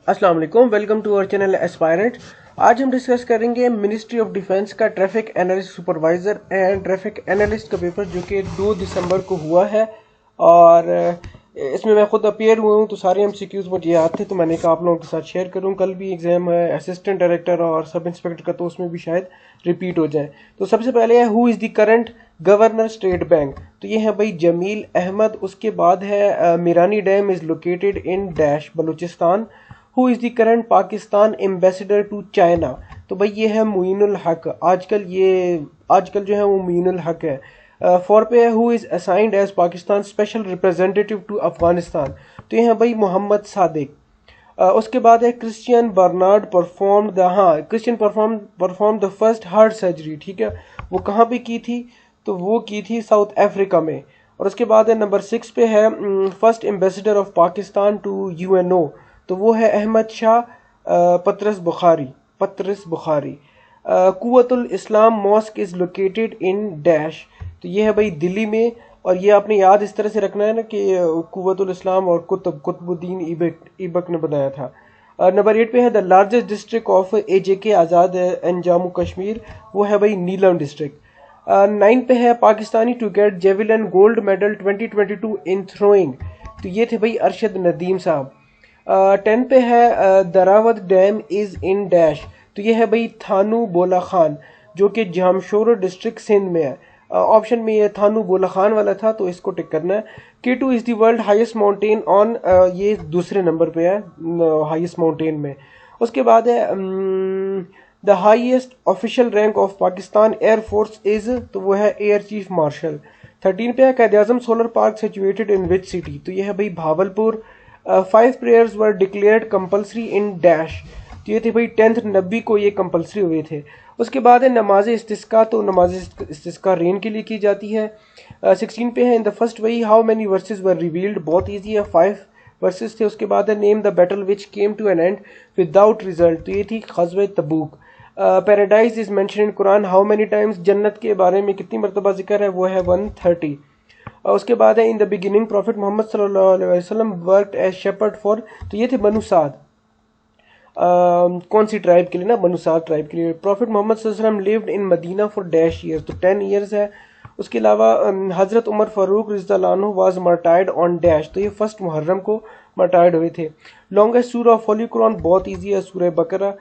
अस्सलाम वालेकुम, welcome to our channel aspirant. आज हम डिस्कस करेंगे मिनिस्ट्री ऑफ डिफेंस का traffic analyst supervisor and traffic analyst का पेपर जो कि 2 दिसंबर को हुआ है। और इसमें मैं खुद अपीयर हुआ हूँ, तो सारे एमसीक्यूज मुझे याद थे, तो मैंने कहा आप लोगों के साथ शेयर करूँ। कल भी एग्जाम है असिस्टेंट डायरेक्टर और सब इंस्पेक्टर का, तो उसमें भी शायद रिपीट हो जाए। तो सबसे पहले है who is the current governor State Bank. तो ये है भाई जमील अहमद। उसके बाद है Mirani dam is located in dash Balochistan. Who is the current Pakistan ambassador to China. तो भाई ये है मुइनुल हक। आजकल जो है वो मुइनुल हक है। फॉर पे है who is assigned as Pakistan special representative to Afghanistan. तो ये है भाई मोहम्मद सादिक। उसके बाद है Christian Barnard perform the first heart surgery. ठीक है, वो कहाँ पे की थी? तो वो की थी साउथ अफ्रीका में। और उसके बाद है नंबर 6 पे है first ambassador of Pakistan to UNO. तो वो है Ahmed Shah Patras Bokhari. Quwwatul Islam mosque is located in dash. तो ये है भाई दिल्ली में। और ये आपने याद इस तरह से रखना है ना कि कुव्वतुल इस्लाम और कुतुबुद्दीन ईबक ने बनाया था। नंबर 8 पे है the largest district of AJK Azad and Jammu Kashmir. वो है भाई नीलम डिस्ट्रिक्ट। 9 पे है Pakistani to get javelin gold medal 2022 in throwing. तो ये थे भाई अरशद नदीम साहब। 10 पे है दरावत डैम इज इन डैश। तो ये है भाई थानू बोला खान, जो कि जामशोर डिस्ट्रिक्ट सिंध में है। ऑप्शन में ये थानू बोला खान वाला था, तो इसको टिक करना है। K2 is the world highest mountain on, ये दूसरे नंबर पे है हाईएस्ट माउंटेन में। उसके बाद है the highest official rank of Pakistan air force is. तो वो है एयर चीफ मार्शल। 13 पे है Quaid-e-Azam solar park situated in which city. तो ये है भाई भावलपुर। 5 प्रेयर्स वर डिक्लेयर्ड कंपल्सरी इन डैश। तो ये थे भाई 10th नबी को ये कंपल्सरी हुए थे। उसके बाद है नमाज इस्तिस्का। तो नमाज इस्तिस्का रेन के लिए की जाती है। 16 पे है इन द फर्स्ट वही how many verses were revealed. बहुत ईजी है, 5 वर्सेस थे। उसके बाद है name the battle which came to an end without result. तो ये थी Ghazwe Tabuk. Paradise is mention in Quran how many times. जन्नत के बारे में कितनी मरतबा जिक्र है? वो है 130। उसके बाद है in the beginning prophet Mohammad सल्लल्लाहु अलैहि वसल्लम वर्कड एज शेपर्ड फॉर। तो ये थे बनु साद। कौन सी ट्राइब के लिए ना? बनु साद ट्राइब के लिए। प्रॉफिट मोहम्मद सल्लल्लाहु अलैहि वसल्लम lived in Medina for dash years. तो 10 ईयर्स है। उसके अलावा हजरत उमर फारूक रज़ियल्लाहु अन्हु वाज मार्टायर्ड ऑन डैश। तो ये 1 मुहर्रम को मार्टायर्ड हुए थे। लॉन्गेस्ट सूरा ऑफ होली कुरान बहुत ईजी है, सूरह बकरा।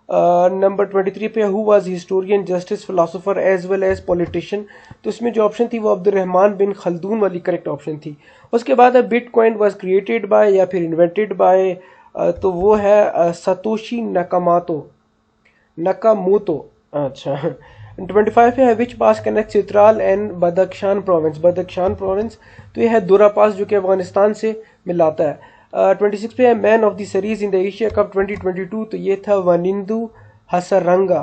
नंबर 23 पे who was historian justice philosopher as well as politician. तो इसमें जो ऑप्शन थी वो अब्दुर्रहमान बिन खल्दून वाली करेक्ट ऑप्शन थी। उसके बाद है बिटकॉइन वाज क्रिएटेड बाय या फिर इन्वेंटेड बाय। तो वो है सतोशी नकामोतो। अच्छा। 25 है which pass connect Chitral and Badakhshan province. तो ये है दोरा पास, जो कि अफगानिस्तान से मिलाता है। 26 पे है man of the series in the Asia cup 2022। तो ये था वनिंदु हसरंगा।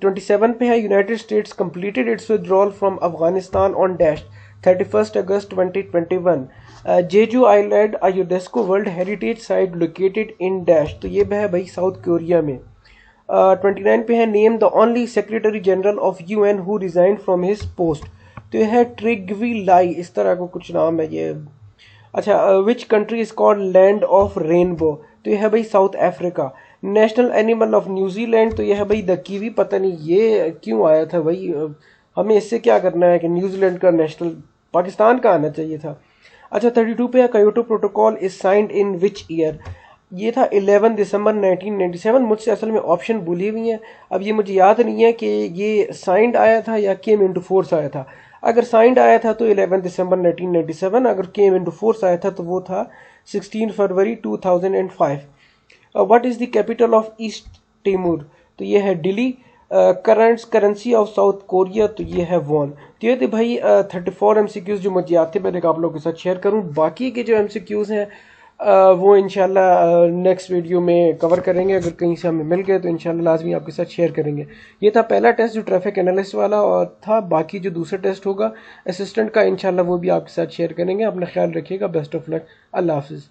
27 पे है United States completed its withdrawal from Afghanistan on dash 31 August 2021। Jeju island a UNESCO World Heritage site located in dash. तो ये है भाई साउथ कोरिया में। 29 पे है name the only secretary general of UN who resign from his post. तो ये है ट्रिगवी लाई, इस तरह को कुछ नाम है ये। अच्छा, which country is called land of rainbow. तो ये है भाई south Africa. National animal of New Zealand. तो ये है भाई द कीवी। पता नहीं ये क्यों आया था भाई, हमें इससे क्या करना है कि न्यूजीलैंड का नेशनल पाकिस्तान का आना चाहिए था। अच्छा, 32 पे है Kyoto protocol is signed in which year. ये था 11 दिसंबर 1997। मुझसे असल में ऑप्शन भूली हुई हैं, अब ये मुझे याद नहीं है कि ये साइंड आया था या केम इनटू फोर्स आया था। अगर साइंड आया था तो 11 दिसंबर 1997, अगर केम इनटू फोर्स आया था तो वो था 16 फरवरी 2005। What is the capital of East Timor. तो ये है Dili. Currency of South Korea. तो ये है वॉन। तो ये थे भाई 34 एमसीक्यूज जो मुझे याद थे, मैंने कहा आप लोगों के साथ शेयर करूं। बाकी के जो एमसीक्यूज हैं वो इंशाल्लाह नेक्स्ट वीडियो में कवर करेंगे। अगर कहीं से हमें मिल गए तो इंशाल्लाह लाजमी आपके साथ शेयर करेंगे। ये था पहला टेस्ट जो ट्रैफिक एनालिस्ट वाला और था। बाकी जो दूसरा टेस्ट होगा असिस्टेंट का, इंशाल्लाह वो भी आपके साथ शेयर करेंगे। अपना ख्याल रखिएगा। Best of luck. अल्लाह हाफिज़।